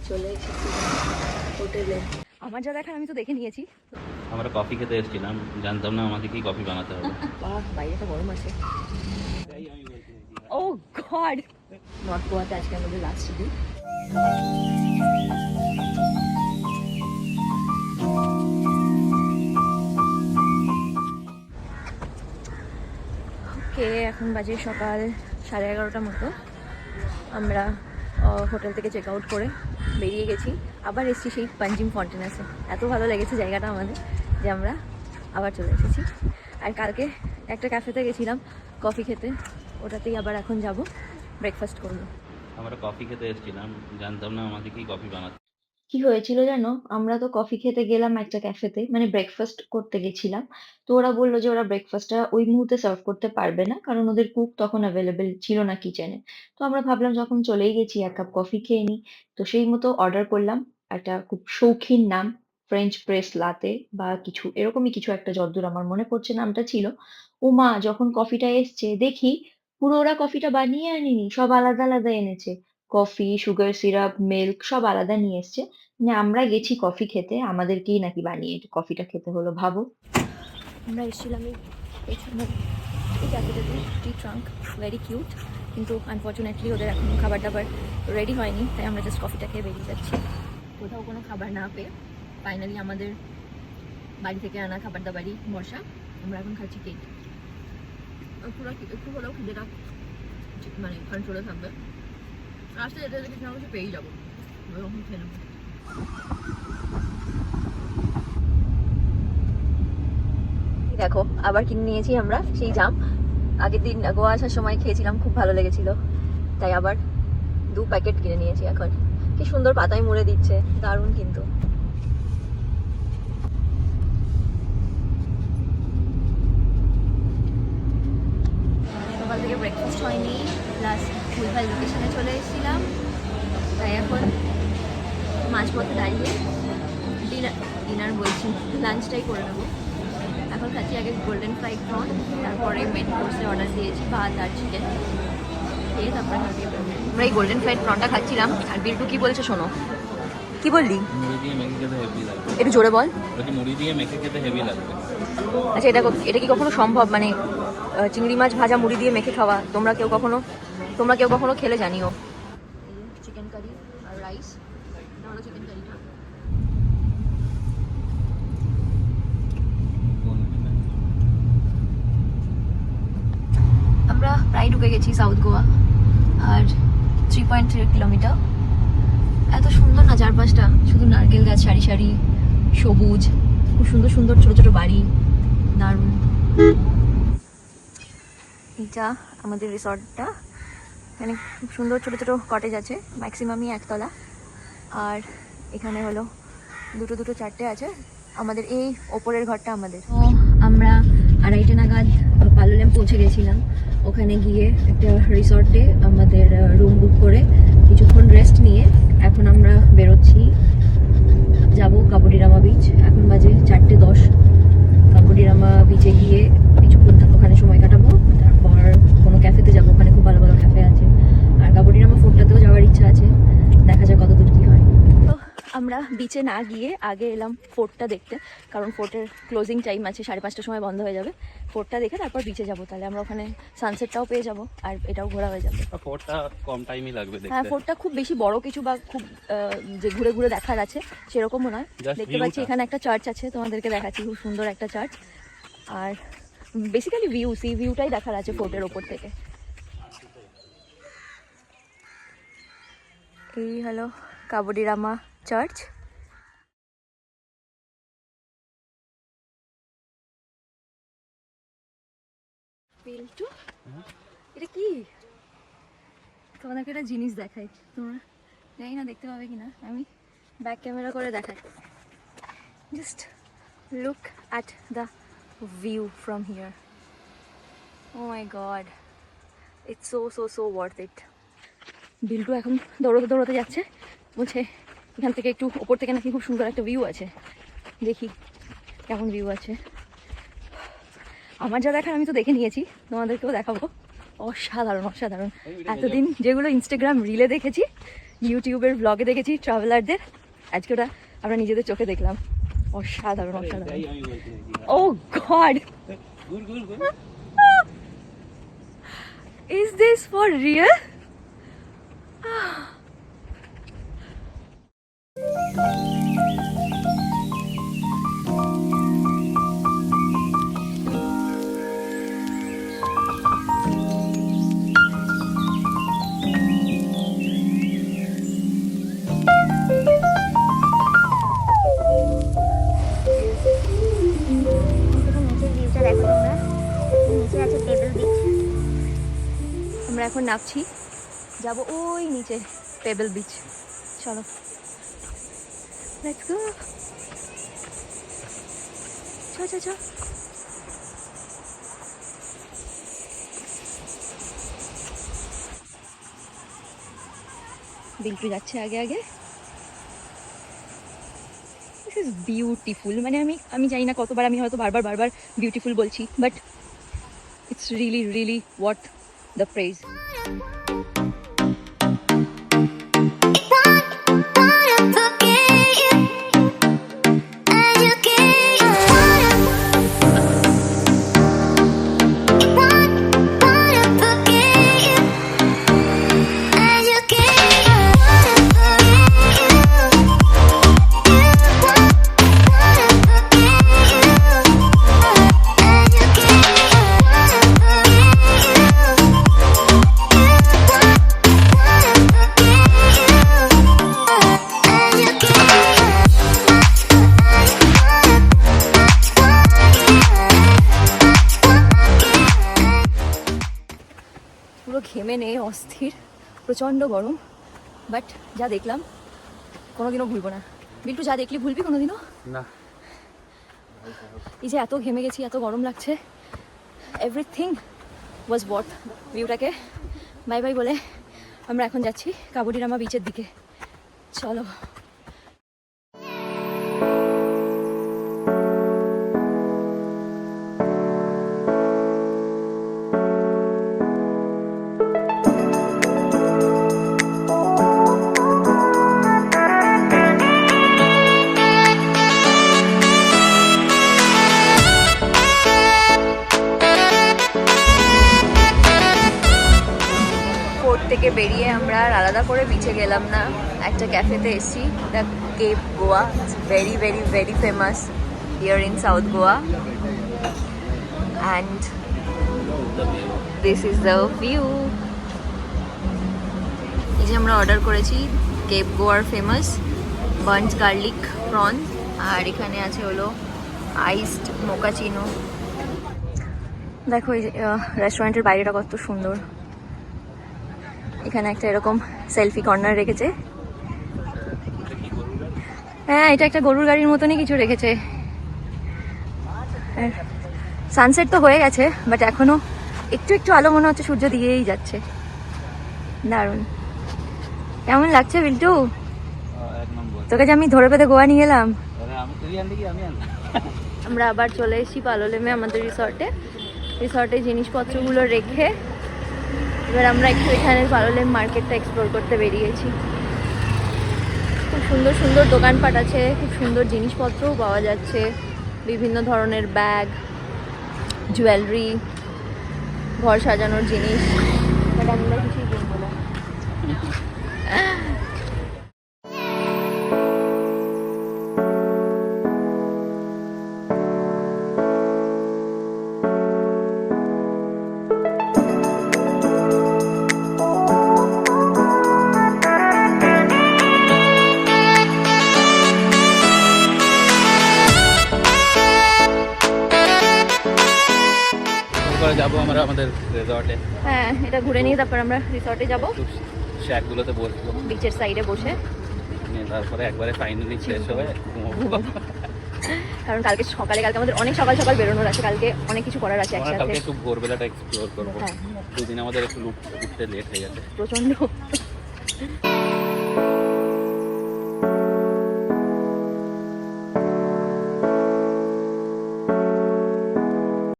চলে এসেছি হোটেলে। আমার যা দেখার আমি তো দেখে নিয়েছি। আমরা কফি খেতে এসেছিলাম, জানতাম না আমাদেরকেই কফি বানাতে হবে। বাহ, বাইরেটা গরম আছে। ও গড, নর্থ গোয়াতে আজকে আমাদের লাস্ট দিন। ওকে, এখন বাজে সকাল 11:30 মতো। আমরা হোটেল থেকে চেক আউট করে বেরিয়ে গেছি। আবার এসেছি সেই পাঞ্জিম ফন্টেনাসে। এত ভালো লেগেছে জায়গাটা আমাদের যে আমরা আবার চলে এসেছি। আর কালকে একটা ক্যাফেতে গেছিলাম কফি খেতে, ওটাতেই আবার এখন যাব ব্রেকফাস্ট করবো। আমরা কফি খেতে এসেছিলাম, জানতাম না আমাদেরকেই কফি বানাতে। কি হয়েছিল জানো, আমরা তো কফি খেতে গেলাম একটা ক্যাফেতে, মানে ব্রেকফাস্ট করতে গেছিলাম। তো ওরা বললো যে ওরা ব্রেকফাস্টটা ওই মুহূর্তে সার্ভ করতে পারবে না, কারণ ওদের কুক তখন অ্যাভেলেবেল ছিল না কিচেনে। তো আমরা ভাবলাম যখন চলেই গেছি এক কাপ কফি খেয়ে নিই। তো সেই মতো অর্ডার করলাম একটা খুব শৌখিন নাম, ফ্রেঞ্চ প্রেস লাতে বা কিছু এরকমই কিছু একটা, যতদূর আমার মনে পড়ছে নামটা ছিল। ও মা, যখন কফিটা এসছে দেখি পুরো ওরা কফিটা বানিয়ে আনেনি, সব আলাদা আলাদা এনেছে। কফি, সুগার সিরাপ, মিল্ক সব আলাদা নিয়ে এসছে। মানে আমরা গেছি কফি খেতে, আমাদেরকেই নাকি বানিয়ে কফিটা খেতে হলো, ভাবো। আমরা এসেছিলাম এই পেছনে এই ক্যাফেটাতে, টি ট্রাঙ্ক, ভেরি কিউট। কিন্তু আনফর্চুনেটলি ওদের এখন খাবার দাবার রেডি হয়নি, তাই আমরা জাস্ট কফিটা খেয়ে বেরিয়ে যাচ্ছি। কোথাও কোনো খাবার না পেয়ে ফাইনালি আমাদের বাড়ি থেকে আনা খাবার দাবারই বর্ষা। আমরা এখন খাচ্ছি কেক। পুরো একটু হলেও খিদেটা মানে কন্ট্রোলে থাকবে। রাস্তায় যেতে যেতে কিছু না কিছু পেয়েই যাবো, ওরকম খেয়ে নেবো। দেখো আবার কিনে নিয়েছি আমরা সেই জাম। আগের দিন গোয়া আসার সময় খেয়েছিলাম, খুব ভালো লেগেছিল, তাই আবার 2 প্যাকেট কিনে নিয়েছি। এখন কি সুন্দর পাতায় মুড়ে দিচ্ছে, দারুণ কিন্তু। সকাল থেকে ব্রেকফাস্ট হয়নি, প্লাস ভুলভাল লোকেশনে চলে এসেছিলাম, তাই এখন মাঝপথে দাঁড়িয়ে ডিনার বলছি, লাঞ্চটাই করে নেবো। এখন খাচ্ছি আগে গোল্ডেন ফ্রাইড প্রন, তারপরে মেন কোর্সে অর্ডার দিয়েছি ভাত আর চিকেন, খেয়ে তারপরে আমরা এই গোল্ডেন ফ্রাইড প্রনটা খাচ্ছিলাম। আর বিল্টু কি বলছে শোনো। কি বললি? মুড়ি দিয়ে মেখে খেতে হেভি লাগবে। একটু জোরে বল। বলছি মুড়ি দিয়ে মেখে খেতে হেভি লাগবে। আচ্ছা, এটা কি কখনো সম্ভব, মানে চিংড়ি মাছ ভাজা মুড়ি দিয়ে মেখে খাওয়া? তোমরা কেউ কখনো খেলে জানিও। চিকেন কারি আর রাইস, হলো চিকেন কারিটা। আমরা প্রায় ঢুকে গেছি সাউথ গোয়া, আর 3.3 কিলোমিটার। এত সুন্দর না চারপাশটা, শুধু নারকেল গাছ সারি সারি, সবুজ, খুব সুন্দর সুন্দর ছোট ছোট বাড়ি, দারুণ। এটা আমাদের রিসর্টটা, এখানে খুব সুন্দর ছোট ছোট কটেজ আছে, ম্যাক্সিমামই একতলা। আর এখানে হলো দুটো চারটে আছে। আমাদের এই ওপরের ঘরটা আমাদের। তো আমরা 2:30 নাগাদ পালোলেম পৌঁছে গেছিলাম। ওখানে গিয়ে একটা রিসর্টে আমাদের রুম বুক করে কিছুক্ষণ রেস্ট নিয়ে এখন আমরা বেরোচ্ছি, যাব কাবুডিরামা বিচ। এখন বাজে 4:10। কাবুডিরামা বিচে গিয়ে কিছুক্ষণ ওখানে সময় কাটাবো, তারপর কোনো ক্যাফেতে যাবো, ওখানে খুব ভালো ভালো ক্যাফে আছে। আর কাবুডিরামা ফোর্টটাতেও যাওয়ার ইচ্ছা আছে, দেখা যাক কতদূর কি হয়। তো আমরা বিচে না গিয়ে আগে এলাম ফোর্টটা দেখতে, কারণ ফোর্টের ক্লোজিং টাইম আছে, 5:30টার সময় বন্ধ হয়ে যাবে। ফোর্টটা দেখে তারপর বিচে যাবো, তাহলে আমরা ওখানে সানসেটটাও পেয়ে যাবো আর এটাও ঘোরা হয়ে যাবে। ফোর্টটা কম টাইমই লাগবে দেখতে। হ্যাঁ, ফোর্টটা খুব বেশি বড় কিছু বা খুব যে ঘুরে ঘুরে দেখার আছে সেরকমও নয়। দেখতে পাচ্ছি এখানে একটা চার্চ আছে, তোমাদেরকে দেখাচ্ছি, খুব সুন্দর একটা চার্চ। আর বেসিক্যালি সি ভিউটাই দেখার আছে ফোর্টের ওপর থেকে। এই হলো কাবুডিরামা চার্চ। এটা কি? তোমাদেরকে একটা জিনিস দেখাই, তোমরা জানি না দেখতে পাবে কিনা, আমি ব্যাক ক্যামেরা করে দেখাই। Just look at the view from here. Oh my god, it's so worth it. Biltu এখন দৌড়তে যাচ্ছে, বলছে এখান থেকে একটু ওপর থেকে নাকি খুব সুন্দর একটা ভিউ আছে, দেখি কেমন ভিউ আছে। আমার যা দেখার আমি তো দেখে নিয়েছি, তোমাদেরকেও দেখাবো। অসাধারণ। এতদিন যেগুলো ইনস্টাগ্রাম রিলে দেখেছি ইউটিউবের ব্লগে দেখেছি ট্রাভেলারদের, আজকে ওটা আমরা নিজেদের চোখে দেখলাম। অসাধারণ অসাধারণ। তাই আমি বলতে চাইছি। ও গড, ঘুর ঘুর ঘুর। Is this for real? আমরা এখন নামছি, যাব ওই নিচে পেবল বিচ। চলো লেটস গো। চ চ চ। বিল্টু যাচ্ছে আগে আগে। This is beautiful. মানে আমি জানি না কতবার আমি হয়তো বারবার বিউটিফুল বলছি, but it's really really worth the praise. পুরো ঘেমে নেই অস্থির, প্রচণ্ড গরম, বাট যা দেখলাম কোনোদিনও ভুলবো না। বিল্টু, যা দেখলি ভুলবি কোনোদিনও না। এই যে এত ঘেমে গেছি, এত গরম লাগছে, এভরিথিং ওয়াজ ওয়ার্থ ভিউটাকে বাই বাই বলে আমরা এখন যাচ্ছি কাবুডিরামা বিচের দিকে। চলো। পোর্ট থেকে বেরিয়ে আমরা আর আলাদা করে বিচে গেলাম না, একটা ক্যাফেতে এসেছি, the Cape Goa. Very very very famous here in south Goa, and this is the view. এই যে আমরা অর্ডার করেছি কেপ গোয়ার ফেমাস বার্নড গার্লিক প্রন, আর এখানে আছে হলো আইসড মোকাচিনো। দেখো এই রেস্টুরেন্টের বাইরেটা কত সুন্দর। এখানে একটা এরকম সেলফি কর্নার রেখেছে। হ্যাঁ, এটা একটা গরুর গাড়ির মতনই কিছু রেখেছে। সানসেট তো হয়ে গেছে, বাট এখনো একটু একটু আলো মনে হচ্ছে সূর্য দিয়েই যাচ্ছে। দারুণ। কেমন লাগছে বিল্টু? এক নম্বর। তোকে যে আমি ধরে পেতে গোয়া নিয়ে এলাম। আমি তুই আনলি কি আমি আনলাম? আমরা আবার চলে এসেছি পালোলেমে আমাদের রিসর্টে। রিসর্টে জিনিসপত্রগুলো রেখে এবার আমরা একটু এখানে পালোলেম মার্কেটটা এক্সপ্লোর করতে বেরিয়েছি। খুব সুন্দর সুন্দর দোকানপাট আছে, খুব সুন্দর জিনিসপত্রও পাওয়া যাচ্ছে, বিভিন্ন ধরনের ব্যাগ, জুয়েলারি, ঘর সাজানোর জিনিস। বাট আমরা কিছুই কিনবো না। এরপরে যাবো আমরা আমাদের রিসর্টে। হ্যাঁ, এটা ঘুরে নিয়ে তারপর আমরা রিসর্টে যাব, শ্যাকগুলোতে বসবো, বিচের সাইডে বসে। নিয়ে তারপরে একবারে ফাইনালি ফ্রেশ হয়ে ঘুমাবো। কারণ কালকে আমাদের অনেক সকাল সকাল বেরোনোর আছে, কালকে অনেক কিছু করার আছে আমরা একসাথে। কালকে একটু ভোরবেলাটা এক্সপ্লোর করবো। হ্যাঁ। দুদিন আমাদের একটু উঠতে লেট হয়ে গেছে প্রচন্ড।